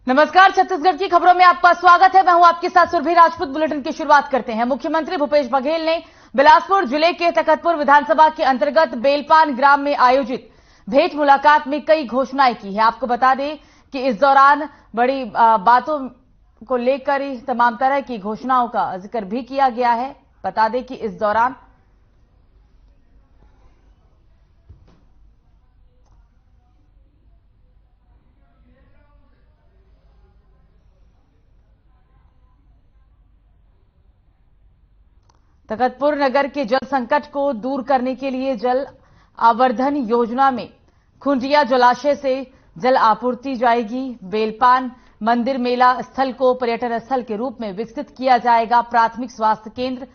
नमस्कार, छत्तीसगढ़ की खबरों में आपका स्वागत है। मैं हूं आपके साथ सुरभि राजपूत। बुलेटिन की शुरुआत करते हैं। मुख्यमंत्री भूपेश बघेल ने बिलासपुर जिले के तखतपुर विधानसभा के अंतर्गत बेलपान ग्राम में आयोजित भेंट मुलाकात में कई घोषणाएं की है। आपको बता दें कि इस दौरान बड़ी बातों को लेकर ही तमाम तरह की घोषणाओं का जिक्र भी किया गया है। बता दें कि इस दौरान तखतपुर नगर के जल संकट को दूर करने के लिए जल आवर्धन योजना में खुंडिया जलाशय से जल आपूर्ति जाएगी। बेलपान मंदिर मेला स्थल को पर्यटन स्थल के रूप में विकसित किया जाएगा। प्राथमिक स्वास्थ्य केंद्र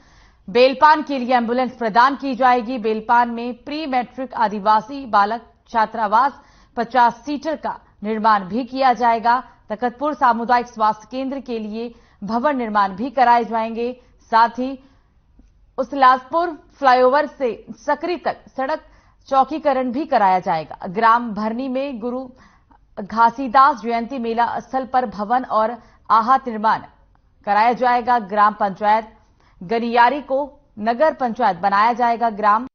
बेलपान के लिए एम्बुलेंस प्रदान की जाएगी। बेलपान में प्री मैट्रिक आदिवासी बालक छात्रावास 50 सीटर का निर्माण भी किया जाएगा। तखतपुर सामुदायिक स्वास्थ्य केंद्र के लिए भवन निर्माण भी कराए जाएंगे। साथ ही उसलासपुर फ्लाईओवर से सकरी तक सड़क चौकीकरण भी कराया जाएगा। ग्राम भरनी में गुरु घासीदास जयंती मेला स्थल पर भवन और आहत निर्माण कराया जाएगा। ग्राम पंचायत गनियारी को नगर पंचायत बनाया जाएगा। ग्राम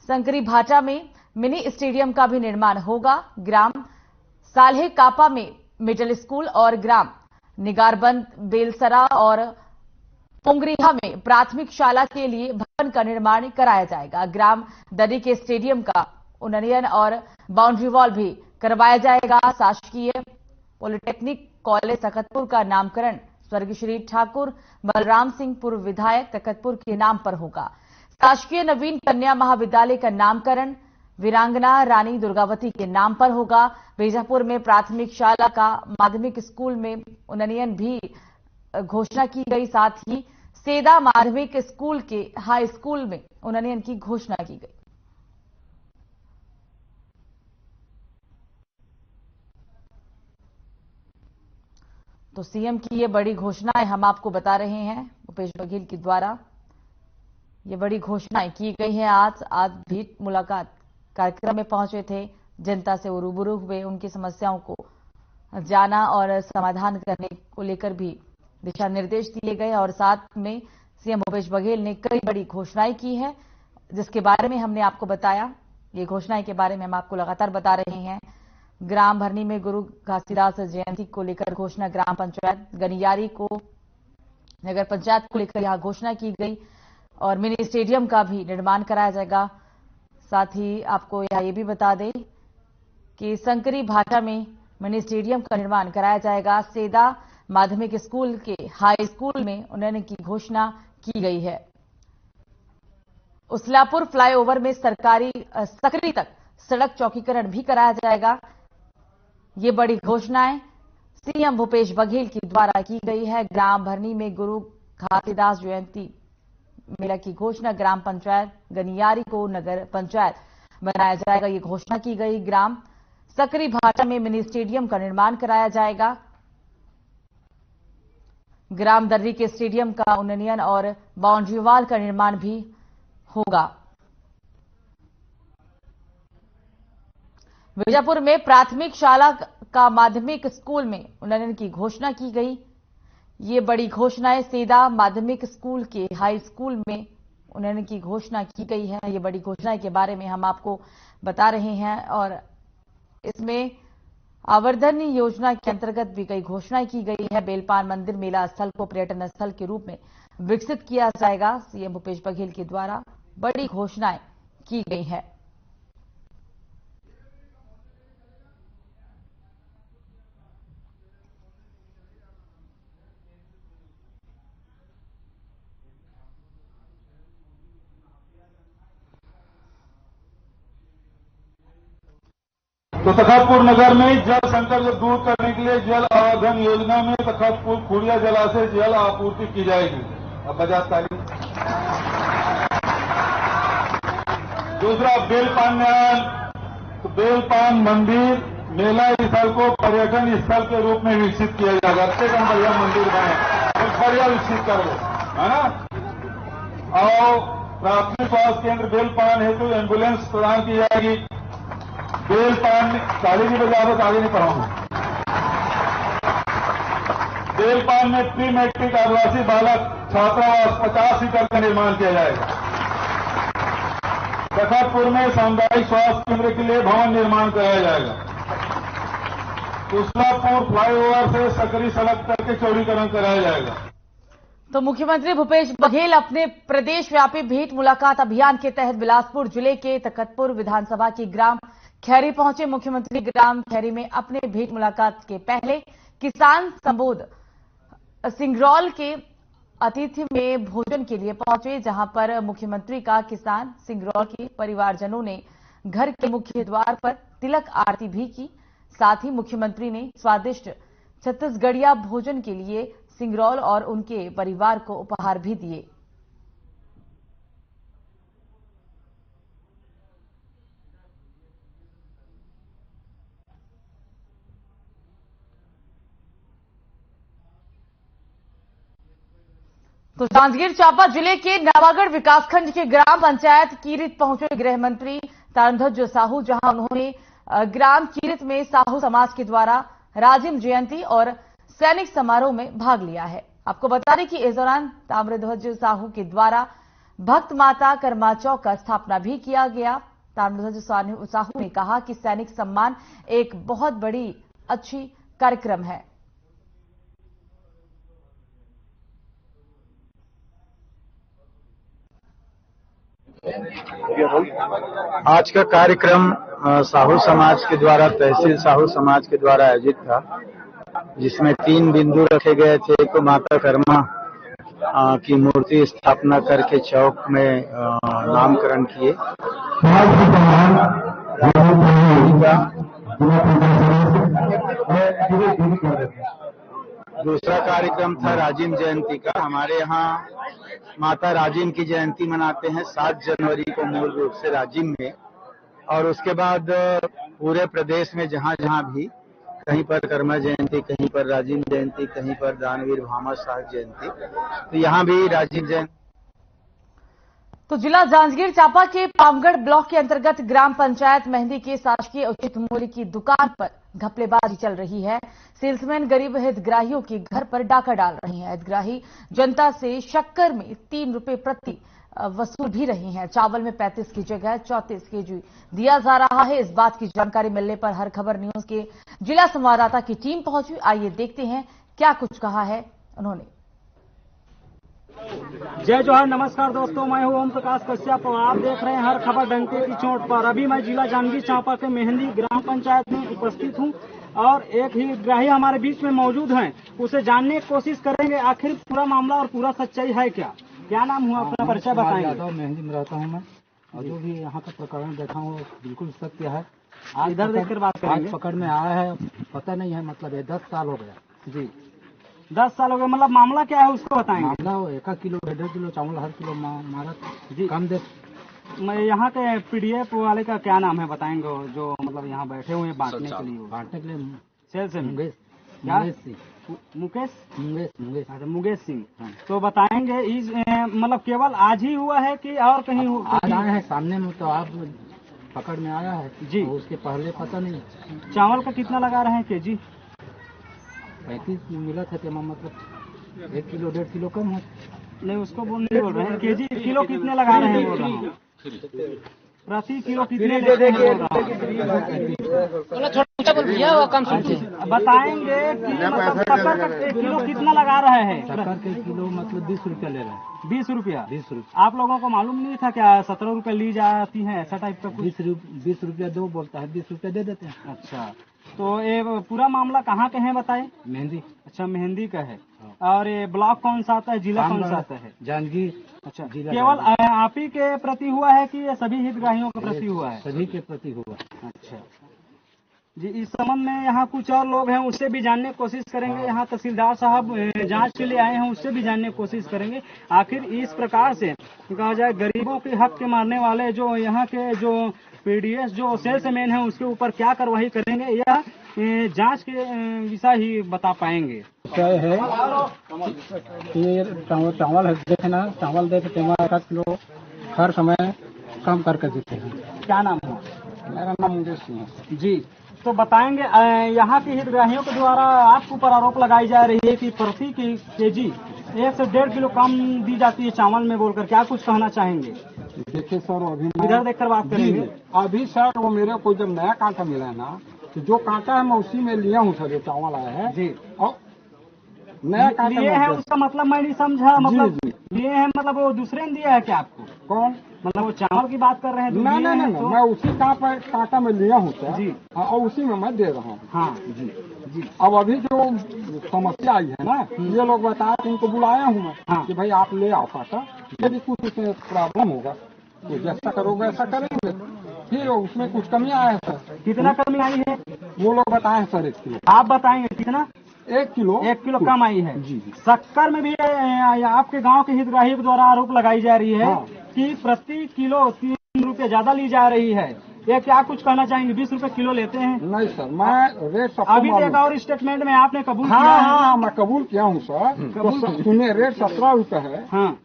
संकरी भाटा में मिनी स्टेडियम का भी निर्माण होगा। ग्राम साल्हे कापा में मिडिल स्कूल और ग्राम निगारबंद बेलसरा और पोंगरीहा में प्राथमिक शाला के लिए भवन का निर्माण कराया जाएगा। ग्राम दर्री के स्टेडियम का उन्नयन और बाउंड्री वॉल भी करवाया जाएगा। शासकीय पॉलिटेक्निक कॉलेज तखतपुर का नामकरण स्वर्गीय श्री ठाकुर बलराम सिंह पूर्व विधायक तखतपुर के नाम पर होगा। शासकीय नवीन कन्या महाविद्यालय का नामकरण वीरांगना रानी दुर्गावती के नाम पर होगा। बीजापुर में प्राथमिक शाला का माध्यमिक स्कूल में उन्नयन भी घोषणा की गई। साथ ही सेदा माध्यमिक स्कूल के हाई स्कूल में उन्नयन की घोषणा की गई। तो सीएम की ये बड़ी घोषणाएं हम आपको बता रहे हैं। भूपेश बघेल के द्वारा ये बड़ी घोषणाएं की गई हैं। आज भेंट मुलाकात कार्यक्रम में पहुंचे थे, जनता से वो रूबरू हुए, उनकी समस्याओं को जाना और समाधान करने को लेकर भी दिशा निर्देश दिए गए। और साथ में सीएम भूपेश बघेल ने कई बड़ी घोषणाएं की है, जिसके बारे में हमने आपको बताया। ये घोषणाएं के बारे में हम आपको लगातार बता रहे हैं। ग्राम भरनी में गुरु घासीदास जयंती को लेकर घोषणा, ग्राम पंचायत गनियारी को नगर पंचायत को लेकर यहां घोषणा की गई और मिनी स्टेडियम का भी निर्माण कराया जाएगा। साथ ही आपको यहां ये भी बता दें कि संकरी भाटा में मिनी स्टेडियम का निर्माण कराया जाएगा। सेदा माध्यमिक स्कूल के हाई स्कूल में उन्नयन की घोषणा की गई है। उसलापुर फ्लाईओवर में सरकारी सकरी तक सड़क चौकीकरण भी कराया जाएगा। ये बड़ी घोषणाएं सीएम भूपेश बघेल के द्वारा की गई है। ग्राम भरनी में गुरु घासीदास जयंती मेला की घोषणा, ग्राम पंचायत गनियारी को नगर पंचायत बनाया जाएगा, ये घोषणा की गई। ग्राम सकरी भाटा में मिनी स्टेडियम का निर्माण कराया जाएगा। ग्राम दर्री के स्टेडियम का उन्नयन और बाउंड्री वॉल का निर्माण भी होगा। बीजापुर में प्राथमिक शाला का माध्यमिक स्कूल में उन्नयन की घोषणा की गई। ये बड़ी घोषणाएं सेदा माध्यमिक स्कूल के हाई स्कूल में उन्नयन की घोषणा की गई है। ये बड़ी घोषणाएं के बारे में हम आपको बता रहे हैं और इसमें आवर्धन योजना के अंतर्गत भी कई घोषणाएं की गई है। बेलपान मंदिर मेला स्थल को पर्यटन स्थल के रूप में विकसित किया जाएगा। सीएम भूपेश बघेल के द्वारा बड़ी घोषणाएं की गई है। तो तखतपुर नगर में जल संकट को दूर करने के लिए जल आवर्धन योजना में तखतपुर खुड़िया जलाशय जल आपूर्ति की जाएगी। अब 50 तारीख। दूसरा बेलपान न्याय, तो बेलपान मंदिर मेला स्थल को पर्यटन स्थल के रूप में विकसित किया जाएगा। अच्छे कम बढ़िया मंदिर बने, बढ़िया विकसित कर लो, है ना। और प्राथमिक स्वास्थ्य केंद्र बेलपान हेतु एम्बुलेंस प्रदान की जाएगी। बेलपान 40 बजे आप आगे नहीं पढ़ाऊंगा। बेलपान में प्री मैट्रिक आदिवासी बालक छात्रावास 50 सीटर का निर्माण किया जाएगा। बखतपुर में सामुदायिक स्वास्थ्य केंद्र के लिए भवन निर्माण कराया जाएगा। कुशलापुर फ्लाईओवर से सकरी सड़क तक के चौड़ीकरण कराया जाएगा। तो मुख्यमंत्री भूपेश बघेल अपने प्रदेश व्यापी भेंट मुलाकात अभियान के तहत बिलासपुर जिले के तकतपुर विधानसभा की ग्राम खैरी पहुंचे। मुख्यमंत्री ग्राम खैरी में अपने भेंट मुलाकात के पहले किसान संबोध सिंगरौल के अतिथि में भोजन के लिए पहुंचे, जहां पर मुख्यमंत्री का किसान सिंगरौल के परिवारजनों ने घर के मुख्य द्वार पर तिलक आरती भी की। साथ ही मुख्यमंत्री ने स्वादिष्ट छत्तीसगढ़िया भोजन के लिए सिंगरौल और उनके परिवार को उपहार भी दिए। तो जांजगीर चांपा जिले के नवागढ़ विकासखंड के ग्राम पंचायत कीरित पहुंचे गृह मंत्री तारध्वज साहू, जहां उन्होंने ग्राम कीरित में साहू समाज के द्वारा राजिम जयंती और सैनिक समारोह में भाग लिया है। आपको बता दें कि इस दौरान ताम्रध्वज साहू के द्वारा भक्त माता कर्मा चौक का स्थापना भी किया गया। ताम्रध्वज साहू ने कहा कि सैनिक सम्मान एक बहुत बड़ी अच्छी कार्यक्रम है। आज का कार्यक्रम साहू समाज के द्वारा, तहसील साहू समाज के द्वारा आयोजित था, जिसमें 3 बिंदु रखे गए थे। एक माता कर्मा की मूर्ति स्थापना करके चौक में नामकरण किए। दूसरा कार्यक्रम था राजिम जयंती का। हमारे यहाँ माता राजिम की जयंती मनाते हैं 7 जनवरी को मूल रूप से राजिम में, और उसके बाद पूरे प्रदेश में जहाँ जहाँ भी कहीं पर कर्मा जयंती, कहीं पर राजिम जयंती, कहीं पर दानवीर भामा शाह जयंती, तो यहाँ भी राजिम जयंती। तो जिला जांजगीर चांपा के पामगढ़ ब्लॉक के अंतर्गत ग्राम पंचायत मेहंदी के शासकीय उचित मूल्य की दुकान पर घपलेबाजी चल रही है। सेल्समैन गरीब हितग्राहियों के घर पर डाका डाल रहे हैं। हितग्राही जनता से शक्कर में 3 रुपए प्रति वसूल भी रहे हैं। चावल में 35 की जगह 34 केजी दिया जा रहा है। इस बात की जानकारी मिलने पर हर खबर न्यूज के जिला संवाददाता की टीम पहुंची। आइए देखते हैं क्या कुछ कहा है उन्होंने। जय जोहार, नमस्कार दोस्तों, मैं हूं ओम प्रकाश कश्यप और आप देख रहे हैं हर खबर डंके की चोट पर। अभी मैं जिला जांजगीर चांपा के मेहंदी ग्राम पंचायत में उपस्थित हूं और एक ही हितग्राही हमारे बीच में मौजूद हैं। उसे जानने की कोशिश करेंगे आखिर पूरा मामला और पूरा सच्चाई है क्या। क्या नाम हुआ, अपना परिचय बताएंगे। मेहंदी में रहता हूँ मैं, और जो भी यहाँ का प्रकरण देखा हूँ बिल्कुल सत्य है। आज इधर देखकर बात करेंगे। आज पकड़ में आया है, पता नहीं है, मतलब ये 10 साल हो गया जी। 10 साल हो गए, मतलब मामला क्या है उसको बताएंगे। मामला 1 किलो 1.5 किलो चावल हर किलो मारा जी। कम दे। मैं यहाँ के पीडीएफ वाले का क्या नाम है बताएंगे, जो मतलब यहाँ बैठे हुए बांटने के लिए सेल से मुंगेश मुकेश मुंगेश मुंगेश सिंह। तो बताएंगे इस मतलब केवल आज ही हुआ है कि और कहीं आज आए हैं सामने में, तो आप पकड़ में आया है जी। तो उसके पहले पता नहीं। चावल का कितना लगा रहे हैं केजी? 35 मिला था, मतलब 1 किलो 1.5 किलो कम है। नहीं, उसको नहीं बोल रहे हैं, केजी किलो कितने लगा रहे हैं बोल रहे हैं। प्रति किलो कितने बताएंगे कि मतलब शक्कर का 1 किलो कितना लगा रहे हैं। शक्कर के किलो मतलब 20 रुपया ले रहे हैं। 20 रुपया? 20 रुपया। आप लोगों को मालूम नहीं था क्या 17 रुपये ली जाती है, ऐसा टाइप का? 20 रुपया दो बोलता है, 20 रुपया दे देते हैं। अच्छा, तो ये पूरा मामला कहाँ के हैं बताए? मेहंदी। अच्छा, मेहंदी का है। और ये ब्लॉक कौन सा आता है, जिला कौन सा आता है? जांजगीर। अच्छा, केवल आप ही के प्रति हुआ है कि ये सभी हितग्राहियों के प्रति हुआ है? सभी के प्रति हुआ। अच्छा जी। इस संबंध में यहाँ कुछ और लोग हैं, उससे भी जानने की कोशिश करेंगे। यहाँ तहसीलदार साहब जांच के लिए आए हैं, उससे भी जानने की कोशिश करेंगे आखिर इस प्रकार से कहा जाए गरीबों के हक के मारने वाले जो यहाँ के जो पीडीएस जो सेल्समैन है उसके ऊपर क्या कार्रवाई करेंगे, यह जांच के विषय ही बता पाएंगे। क्या है ये चावल है, देखना चावल देते 1 किलो हर समय कम करके देते हैं। क्या नाम है? मेरा नाम मुंगेश सिंह है जी। तो बताएंगे यहाँ के हितग्राहियों के द्वारा आपके ऊपर आरोप लगाई जा रही है कि प्रति केजी 1 से 1.5 किलो कम दी जाती है चावल में, बोलकर क्या कुछ कहना चाहेंगे? देखिए सर, अभी इधर देखकर बात करेंगे। अभी सर वो मेरे को जब नया कांटा मिला है ना, तो जो कांटा है मैं उसी में लिया हूँ सर, जो चावल आया है जी। और नया कांटा लिए है उसका मतलब मैं नहीं समझा, मतलब जी। लिए है मतलब वो दूसरे ने दिया है क्या आपको? कौन? मतलब वो चावल की बात कर रहे हैं? ना ना ना, मैं उसी कांटा में लिया हूँ सर जी, और उसी में मैं दे रहा हूँ। हाँ जी जी। अब अभी जो समस्या आई है ना, ये लोग बताया कि इनको बुलाया हूँ मैं, हाँ। कि भाई आप ले आओ कांटा, यदि कुछ उसमें प्रॉब्लम होगा तो जैसा करोगे ऐसा करेंगे। फिर उसमें कुछ कमी आया है सर। कितना कमी आई है? वो लोग बताए हैं सर 1 किलो। आप बताएंगे कितना? 1 किलो 1 किलो कम आई है। जी जी। शक्कर में भी आपके गांव के हितग्राहियों के द्वारा आरोप लगाई जा रही है हाँ। कि प्रति किलो 3 रुपए ज्यादा ली जा रही है। ये क्या कुछ कहना चाहेंगे? 20 रुपए किलो लेते हैं। नहीं सर, मैं रेट सबको अभी मालूम। एक और स्टेटमेंट में आपने कबूल हाँ किया है। हाँ, मैं कबूल किया हूँ सर। तो सुनिए, रेट 17 रुपए है। हाँ,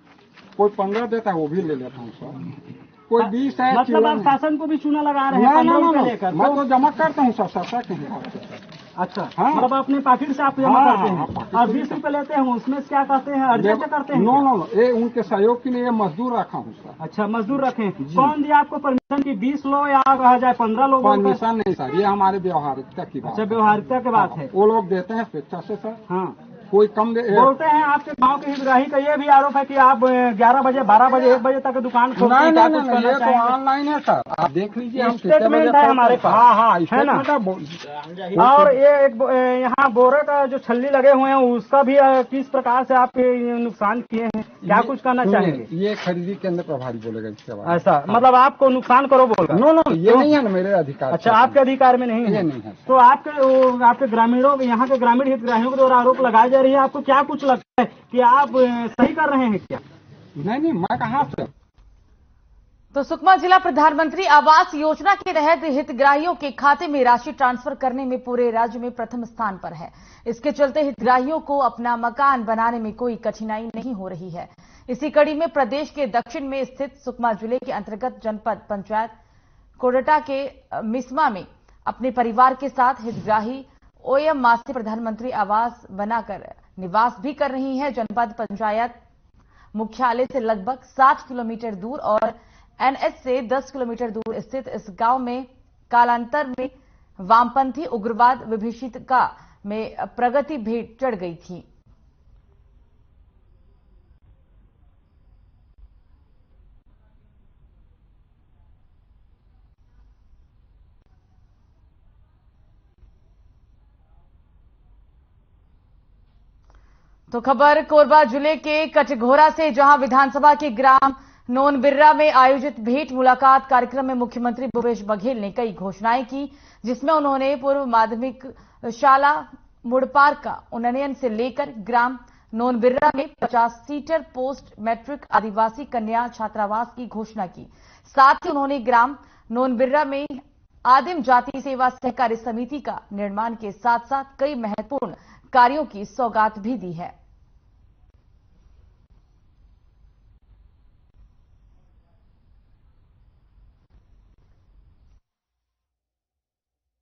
कोई 15 देता है वो भी ले लेता हूँ सर। कोई 20 है। मतलब आप शासन को भी चूना लगा रहे हैं ना 15 ना रुपए ना, लेकर? मैं तो जमा करता हूँ सर, सस्ता के हिसाब से। अच्छा, हाँ। मतलब अपने पॉकेट से आप जमा हाँ, करते हाँ, हैं पॉकेट और से 20 रुपए लेते हैं, उसमें से क्या करते हैं? एडजस्ट करते हैं? नो नो नो, ये उनके सहयोग के लिए मजदूर रखा हूँ सर। अच्छा, मजदूर रखें। कौन दिया आपको परमिशन की 20 लो या कहा जाए 15 लो? परमिशन नहीं सर, ये हमारे व्यवहारिकता की बात। अच्छा, व्यवहारिकता की बात है। वो लोग देते हैं स्वेच्छा से सर। हाँ, कोई कम बोलते हैं आपके गांव के हितग्राही का ये भी आरोप है कि आप 11 बजे 12 बजे 1 बजे तक दुकान खोलते हैं। क्या कुछ कहना ये तो चाहेंगे? ऑनलाइन है सर, आप देख लीजिए। हम स्टेटमेंट है हमारे पास। हाँ हाँ, है ना? स्टेटमेंट। और ये एक यहाँ बोरे का जो छल्ली लगे हुए हैं उसका भी किस प्रकार से आप नुकसान किए हैं? क्या कुछ कहना चाहेंगे? ये खरीदी केंद्र प्रभारी बोलेगा इसके बाद। ऐसा मतलब आपको नुकसान करो बोलकर? नो नो, ये नहीं है ना मेरे अधिकार। अच्छा, आपके अधिकार में नहीं है? ये नहीं है। तो आपके ग्रामीणों, यहाँ के ग्रामीण हितग्राहियों के द्वारा आरोप लगाई जा रही है, आपको क्या कुछ लगता है कि आप सही कर रहे हैं क्या? नहीं, मैं कहाँ से। तो सुकमा जिला प्रधानमंत्री आवास योजना के तहत हितग्राहियों के खाते में राशि ट्रांसफर करने में पूरे राज्य में प्रथम स्थान पर है। इसके चलते हितग्राहियों को अपना मकान बनाने में कोई कठिनाई नहीं हो रही है। इसी कड़ी में प्रदेश के दक्षिण में स्थित सुकमा जिले के अंतर्गत जनपद पंचायत कोडटा के मिसमा में अपने परिवार के साथ हितग्राही ओएम मासी प्रधानमंत्री आवास बनाकर निवास भी कर रही है। जनपद पंचायत मुख्यालय से लगभग 60 किलोमीटर दूर और एनएच से 10 किलोमीटर दूर स्थित इस गांव में कालांतर में वामपंथी उग्रवाद विभीषिका में प्रगति भेंट चढ़ गई थी। तो खबर कोरबा जिले के कटघोरा से, जहां विधानसभा के ग्राम नोनबिर्रा में आयोजित भेंट मुलाकात कार्यक्रम में मुख्यमंत्री भूपेश बघेल ने कई घोषणाएं की, जिसमें उन्होंने पूर्व माध्यमिक शाला मुड़पार का उन्नयन से लेकर ग्राम नोनबिर्रा में 50 सीटर पोस्ट मैट्रिक आदिवासी कन्या छात्रावास की घोषणा की। साथ ही उन्होंने ग्राम नोनबिर्रा में आदिम जाति सेवा सहकारी समिति का निर्माण के साथ साथ कई महत्वपूर्ण कार्यों की सौगात भी दी है।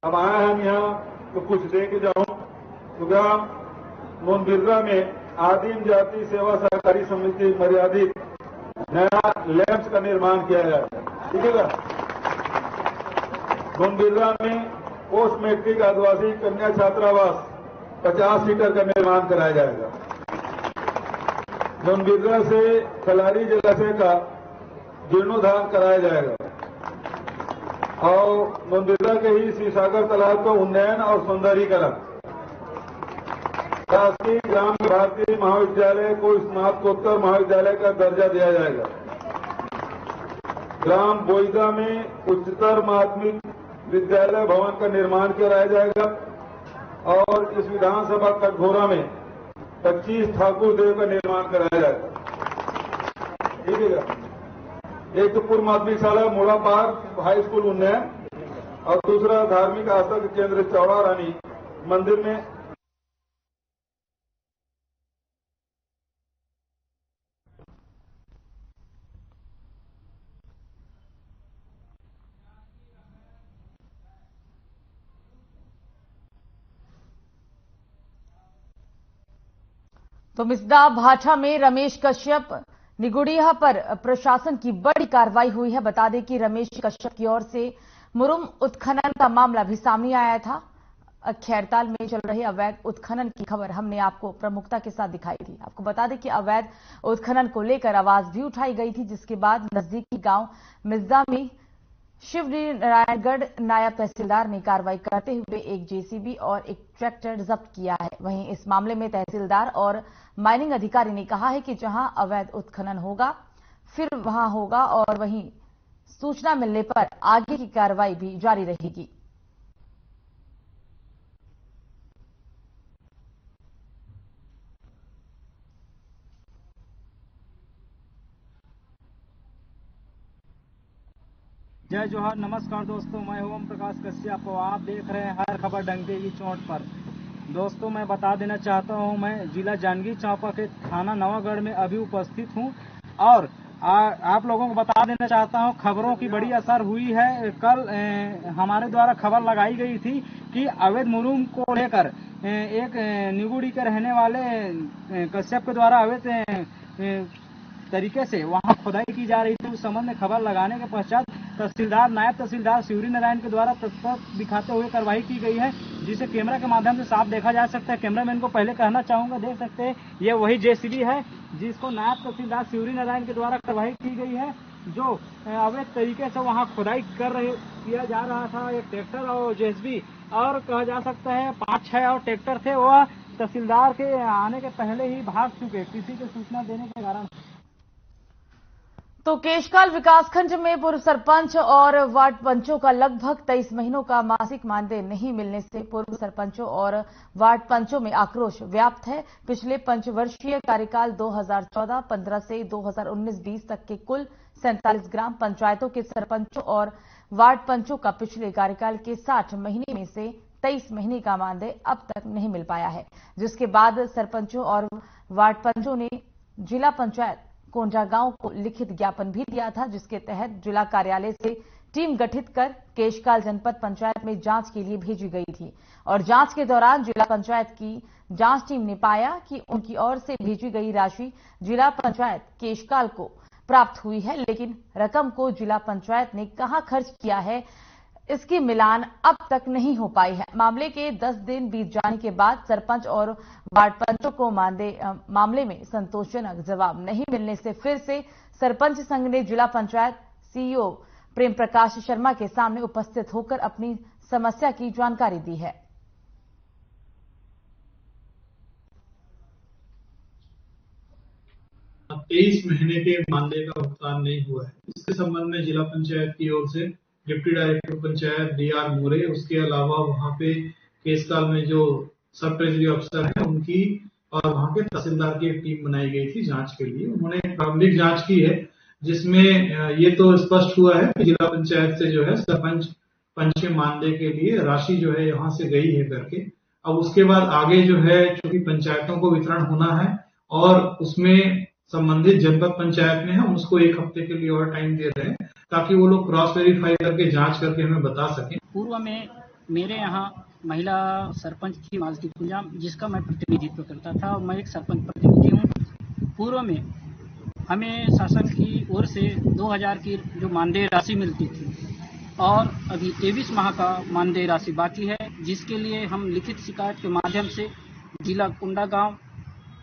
अब आए हम यहाँ तो कुछ दे के जाऊं। तो ग्राम नोनबिर्रा में आदिम जाति सेवा सहकारी समिति मर्यादित नया लैंप्स का निर्माण किया जाएगा। ठीक है। नोनबिर्रा में पोस्ट मैट्रिक आदिवासी कन्या छात्रावास 50 सीटर का निर्माण कराया जाएगा। नोनबिर्रा से कलारी जलाशय का जीर्णोद्धार कराया जाएगा और नोनबिर्रा के ही श्रीसागर तालाब का उन्नयन और सौंदर्यीकरण। शासकीय ग्राम भारतीय महाविद्यालय को स्नातकोत्तर महाविद्यालय का दर्जा दिया जाएगा। ग्राम बोईदा में उच्चतर माध्यमिक विद्यालय भवन का निर्माण कराया जाएगा और इस विधानसभा कटघोरा में 25 ठाकुर देव का निर्माण कराया जाएगा। ठीक है। एक तो पूर्व माध्यमिक शाला मोड़ा पार्क हाई स्कूल उन्नयन और दूसरा धार्मिक आस्था के केंद्र चौड़ा रानी मंदिर में तो मिसदा भाठा में रमेश कश्यप निगुड़िया पर प्रशासन की बड़ी कार्रवाई हुई है। बता दें कि रमेश कश्यप की ओर से मुरुम उत्खनन का मामला भी सामने आया था। खैरताल में चल रहे अवैध उत्खनन की खबर हमने आपको प्रमुखता के साथ दिखाई थी। आपको बता दें कि अवैध उत्खनन को लेकर आवाज भी उठाई गई थी, जिसके बाद नजदीकी गांव मिसदा में शिव नारायणगढ़ नायब तहसीलदार ने कार्रवाई करते हुए एक जेसीबी और एक ट्रैक्टर जब्त किया है। वहीं इस मामले में तहसीलदार और माइनिंग अधिकारी ने कहा है कि जहां अवैध उत्खनन होगा फिर वहां होगा और वहीं सूचना मिलने पर आगे की कार्रवाई भी जारी रहेगी। जय जोहार, नमस्कार दोस्तों, मैं ओम प्रकाश कश्यप और आप देख रहे हैं हर खबर डंके की चोट पर। दोस्तों, मैं बता देना चाहता हूं, मैं जिला जांजगीर चांपा के थाना नवागढ़ में अभी उपस्थित हूं और आप लोगों को बता देना चाहता हूं, खबरों की बड़ी असर हुई है। कल हमारे द्वारा खबर लगाई गई थी कि अवैध मुरुम को लेकर एक निगुड़ी के रहने वाले कश्यप के द्वारा अवैध तरीके से वहां खुदाई की जा रही थी। उस संबंध में खबर लगाने के पश्चात तहसीलदार नायब तहसीलदार शिव नारायण के द्वारा तत्पर दिखाते हुए कार्रवाई की गई है, जिसे कैमरा के माध्यम से साफ देखा जा सकता है। कैमरामैन को पहले कहना चाहूंगा, देख सकते हैं ये वही जेसीबी है जिसको नायब तहसीलदार शिव नारायण के द्वारा कार्रवाई की गई है, जो अवैध तरीके से वहां खुदाई किया जा रहा था। एक ट्रैक्टर और जेसीबी और कहा जा सकता है 5-6 और ट्रैक्टर थे, वह तहसीलदार के आने के पहले ही भाग चुके किसी को सूचना देने के कारण। तो केशकाल विकासखंड में पूर्व सरपंच और वार्ड पंचों का लगभग 23 महीनों का मासिक मानदेय नहीं मिलने से पूर्व सरपंचों और वार्ड पंचों में आक्रोश व्याप्त है। पिछले पंचवर्षीय कार्यकाल 2014-15 से 2019-20 तक के कुल 47 ग्राम पंचायतों के सरपंचों और वार्ड पंचों का पिछले कार्यकाल के 60 महीने में से 23 महीने का मानदेय अब तक नहीं मिल पाया है, जिसके बाद सरपंचों और वार्ड पंचों ने जिला पंचायत कोंडागांव को लिखित ज्ञापन भी दिया था, जिसके तहत जिला कार्यालय से टीम गठित कर केशकाल जनपद पंचायत में जांच के लिए भेजी गई थी और जांच के दौरान जिला पंचायत की जांच टीम ने पाया कि उनकी ओर से भेजी गई राशि जिला पंचायत केशकाल को प्राप्त हुई है, लेकिन रकम को जिला पंचायत ने कहां खर्च किया है इसकी मिलान अब तक नहीं हो पाई है। मामले के 10 दिन बीत जाने के बाद सरपंच और वार्ड पंचों को मामले में संतोषजनक जवाब नहीं मिलने से फिर से सरपंच संघ ने जिला पंचायत सीईओ प्रेम प्रकाश शर्मा के सामने उपस्थित होकर अपनी समस्या की जानकारी दी है। 23 महीने के मानदेय का भुगतान नहीं हुआ है। इसके संबंध में जिला पंचायत की ओर से डिप्टी डायरेक्टर पंचायत डीआर मोरे, उसके अलावा वहां पे केशकाल में जो सब ट्रेजरी अफसर है उनकी और वहां के तहसीलदार की एक टीम बनाई गई थी जांच के लिए। उन्होंने प्रारंभिक जांच की है, जिसमें ये तो स्पष्ट हुआ है कि जिला पंचायत से जो है सरपंच पंच के मानदेय के लिए राशि जो है यहाँ से गई है करके। अब उसके बाद आगे जो है, चूंकि पंचायतों को वितरण होना है और उसमें संबंधित जनपद पंचायत में है, उसको 1 हफ्ते के लिए और टाइम दे रहे हैं ताकि वो लोग क्रॉस वेरीफाई करके जांच करके हमें बता सकें। पूर्व में मेरे यहाँ महिला सरपंच थी मालती कुंजाम, जिसका मैं प्रतिनिधित्व करता था और मैं एक सरपंच प्रतिनिधि हूँ। पूर्व में हमें शासन की ओर से 2000 की जो मानदेय राशि मिलती थी और अभी 23 माह का मानदेय राशि बाकी है, जिसके लिए हम लिखित शिकायत के माध्यम से जिला कोंडागांव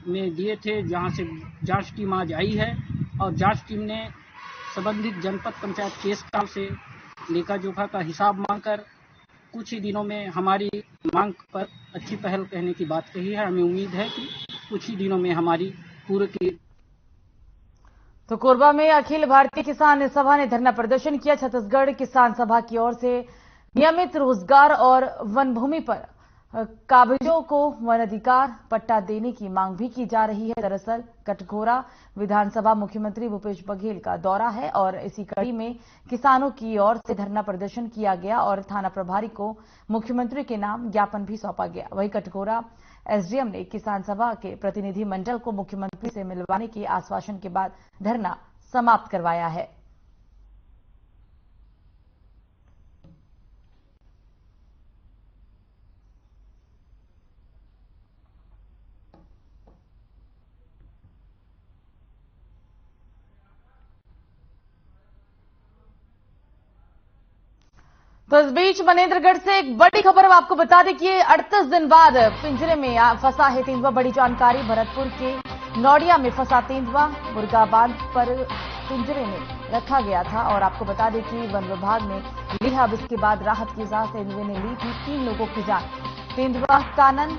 में दिए थे, जहां से जांच टीम आज आई है और जांच टीम ने संबंधित जनपद पंचायत केशकाल से लेखा जोखा का हिसाब मांगकर कुछ ही दिनों में हमारी मांग पर अच्छी पहल कहने की बात कही है। हमें उम्मीद है कि कुछ ही दिनों में हमारी पूरे की। तो कोरबा में अखिल भारतीय किसान सभा ने धरना प्रदर्शन किया। छत्तीसगढ़ किसान सभा की ओर से नियमित रोजगार और वन भूमि पर काबिजों को वन अधिकार पट्टा देने की मांग भी की जा रही है। दरअसल कटघोरा विधानसभा मुख्यमंत्री भूपेश बघेल का दौरा है और इसी कड़ी में किसानों की ओर से धरना प्रदर्शन किया गया और थाना प्रभारी को मुख्यमंत्री के नाम ज्ञापन भी सौंपा गया। वहीं कटघोरा एसडीएम ने किसान सभा के प्रतिनिधि मंडल को मुख्यमंत्री से मिलवाने के आश्वासन के बाद धरना समाप्त करवाया है। तो इस बीच मनेंद्रगढ़ से एक बड़ी खबर हम आपको बता दें कि 38 दिन बाद पिंजरे में फंसा है तेंदुआ। बड़ी जानकारी, भरतपुर के नौडिया में फंसा तेंदुआ मुर्गा बांध पर पिंजरे में रखा गया था और आपको बता दें कि वन विभाग ने ली। अब इसके बाद राहत की सांस तेंदुए ने ली थी। 3 लोगों की जान। तेंदुआ कानन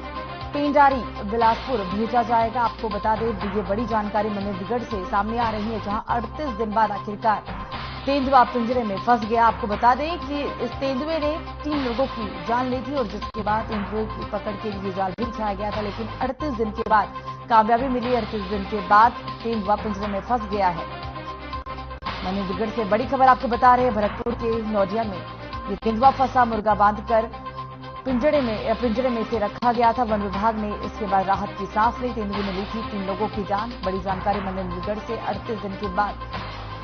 पेंडारी बिलासपुर भेजा जाएगा। आपको बता दें ये बड़ी जानकारी मनेंद्रगढ़ से सामने आ रही है, जहां 38 दिन बाद आखिरकार तेंदुआ पिंजरे में फंस गया। आपको बता दें कि इस तेंदुए ने 3 लोगों की जान ली थी और जिसके बाद तेंदुए की पकड़ के लिए जाल भी बिछाया गया था, लेकिन 38 दिन के बाद कामयाबी मिली। 38 दिन के बाद तेंदुआ पिंजरे में फंस गया है। मनेंद्रगढ़ से बड़ी खबर आपको बता रहे हैं, भरतपुर के नौडिया में ये तेंदुआ फंसा, मुर्गा बांधकर पिंजरे में इसे रखा गया था। वन विभाग ने इसके बाद राहत की सांस ली। तेंदुए ने ली थी 3 लोगों की जान। बड़ी जानकारी मनेंद्रगढ़ से 38 दिन के बाद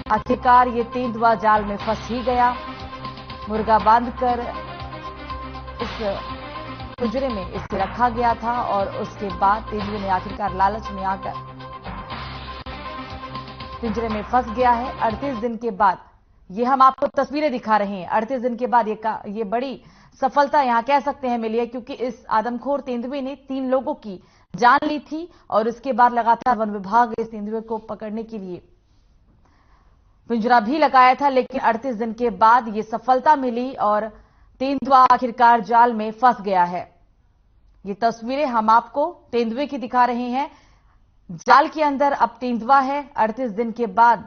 आखिरकार ये तेंदुआ जाल में फंस ही गया। मुर्गा बांधकर इस पिंजरे में इसे रखा गया था और उसके बाद तेंदुए ने आखिरकार लालच में आकर पिंजरे में फंस गया है। 38 दिन के बाद ये हम आपको तस्वीरें दिखा रहे हैं। 38 दिन के बाद ये बड़ी सफलता यहां कह सकते हैं मिली है, क्योंकि इस आदमखोर तेंदुए ने 3 लोगों की जान ली थी और इसके बाद लगातार वन विभाग इस तेंदुए को पकड़ने के लिए पिंजरा भी लगाया था, लेकिन 38 दिन के बाद ये सफलता मिली और तेंदुआ आखिरकार जाल में फंस गया है। ये तस्वीरें हम आपको तेंदुए की दिखा रहे हैं। जाल के अंदर अब तेंदुआ है। 38 दिन के बाद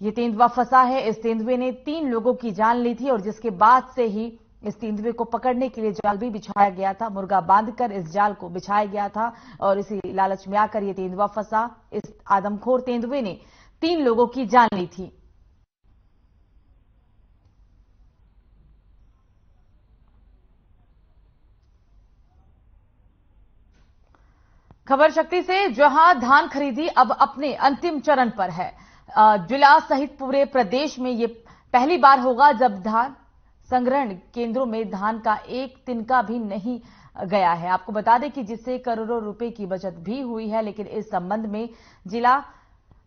ये तेंदुआ फंसा है। इस तेंदुए ने 3 लोगों की जान ली थी और जिसके बाद से ही इस तेंदुए को पकड़ने के लिए जाल भी बिछाया गया था। मुर्गा बांधकर इस जाल को बिछाया गया था और इसी लालच में आकर ये तेंदुआ फंसा। इस आदमखोर तेंदुए ने 3 लोगों की जान ली थी। खबर शक्ति से, जहां धान खरीदी अब अपने अंतिम चरण पर है। जिला सहित पूरे प्रदेश में ये पहली बार होगा जब धान संग्रहण केंद्रों में धान का एक तिनका भी नहीं गया है। आपको बता दें कि जिससे करोड़ों रुपए की बचत भी हुई है, लेकिन इस संबंध में जिला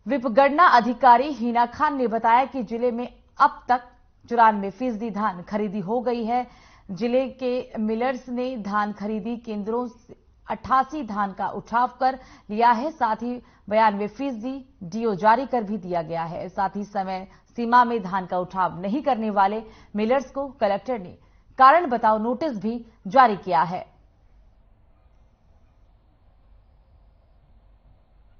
विपगणना अधिकारी हिना खान ने बताया कि जिले में अब तक 94% धान खरीदी हो गई है। जिले के मिलर्स ने धान खरीदी केंद्रों से 88 धान का उठाव कर लिया है। साथ ही 92% डीओ जारी कर भी दिया गया है। साथ ही समय सीमा में धान का उठाव नहीं करने वाले मिलर्स को कलेक्टर ने कारण बताओ नोटिस भी जारी किया है।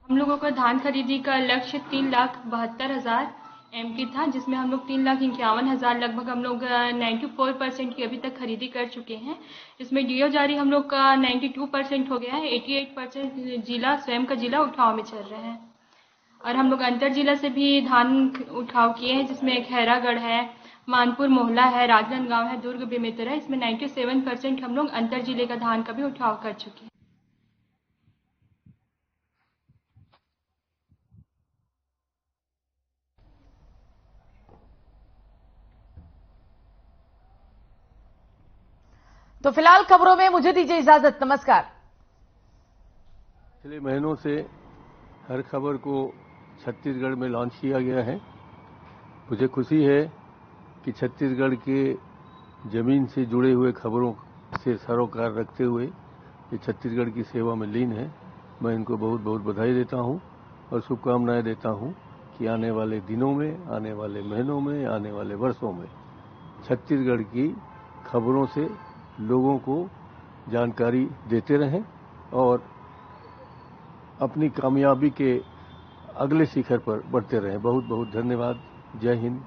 हम लोगों का धान खरीदी का लक्ष्य 3,72,000 एमटी था, जिसमें हम लोग 3,51,000 लगभग हम लोग 94% की अभी तक खरीदी कर चुके हैं। इसमें डीओ जारी हम लोग का 92% हो गया है। 88% जिला स्वयं का जिला उठाव में चल रहे हैं और हम लोग अंतर जिला से भी धान उठाव किए हैं, जिसमें खैरागढ़ है, मानपुर मोहला है, राजनांदगांव है, दुर्ग बेमेतरा है। इसमें 97% हम लोग अंतर जिले का धान का भी उठाव कर चुके हैं। तो फिलहाल खबरों में मुझे दीजिए इजाजत। नमस्कार। पिछले महीनों से हर खबर को छत्तीसगढ़ में लॉन्च किया गया है। मुझे खुशी है कि छत्तीसगढ़ के जमीन से जुड़े हुए खबरों से सरोकार रखते हुए ये छत्तीसगढ़ की सेवा में लीन है। मैं इनको बहुत बहुत बधाई देता हूं और शुभकामनाएं देता हूं कि आने वाले दिनों में, आने वाले महीनों में, आने वाले वर्षों में छत्तीसगढ़ की खबरों से लोगों को जानकारी देते रहें और अपनी कामयाबी के अगले शिखर पर बढ़ते रहें। बहुत बहुत धन्यवाद। जय हिंद।